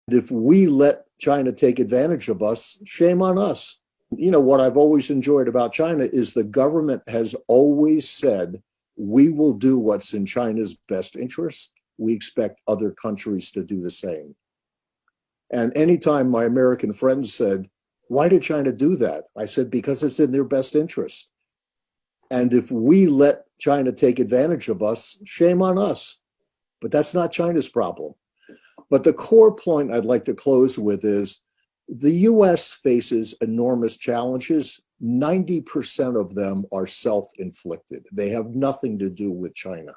If we let China take advantage of us, shame on us. You know, what I've always enjoyed about China is the government has always said, we will do what's in China's best interest. We expect other countries to do the same. And anytime my American friends said, why did China do that? I said, because it's in their best interest. And if we let China take advantage of us, shame on us. But that's not China's problem. But the core point I'd like to close with is the US faces enormous challenges. 90% of them are self-inflicted. They have nothing to do with China.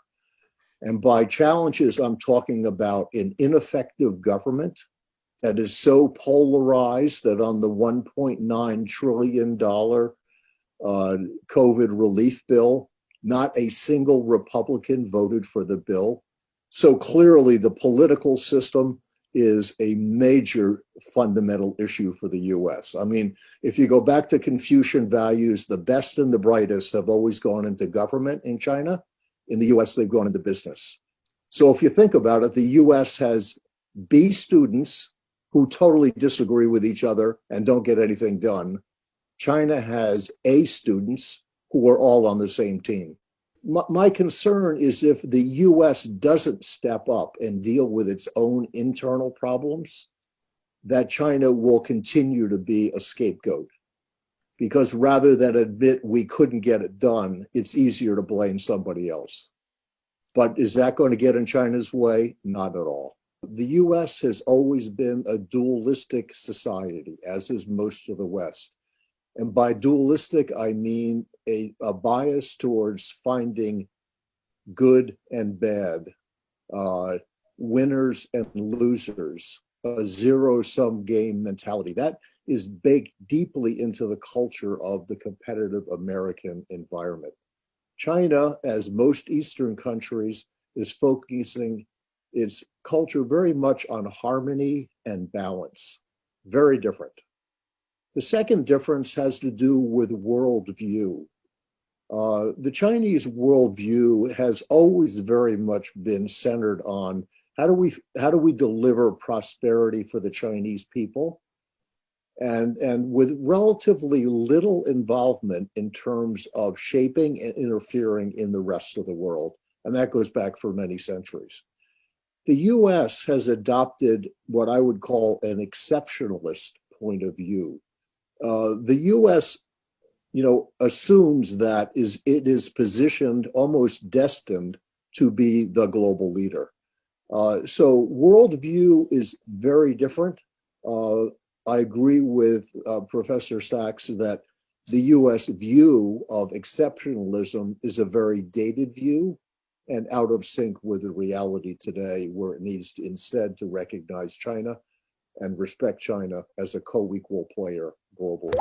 And by challenges, I'm talking about an ineffective government that is so polarized that on the $1.9 trillion COVID relief bill, not a single Republican voted for the bill. So clearly the political system is a major fundamental issue for the US. I mean, if you go back to Confucian values, the best and the brightest have always gone into government in China. In the US, they've gone into business. So if you think about it, the US has B students who totally disagree with each other and don't get anything done. China has A students who are all on the same team. My concern is if the US doesn't step up and deal with its own internal problems, that China will continue to be a scapegoat. Because rather than admit we couldn't get it done, it's easier to blame somebody else. But is that going to get in China's way? Not at all. The US has always been a dualistic society, as is most of the West. And by dualistic, I mean a bias towards finding good and bad, winners and losers, a zero-sum game mentality. That is baked deeply into the culture of the competitive American environment. China, as most Eastern countries, is focusing its culture very much on harmony and balance. Very different. The second difference has to do with worldview. The Chinese worldview has always very much been centered on how do we deliver prosperity for the Chinese people, and with relatively little involvement in terms of shaping and interfering in the rest of the world. And that goes back for many centuries. The US has adopted what I would call an exceptionalist point of view. The US, assumes that it is positioned, almost destined to be the global leader. So worldview is very different. I agree with Professor Sachs that the US view of exceptionalism is a very dated view and out of sync with the reality today, where it needs to instead to recognize China and respect China as a co-equal player globally.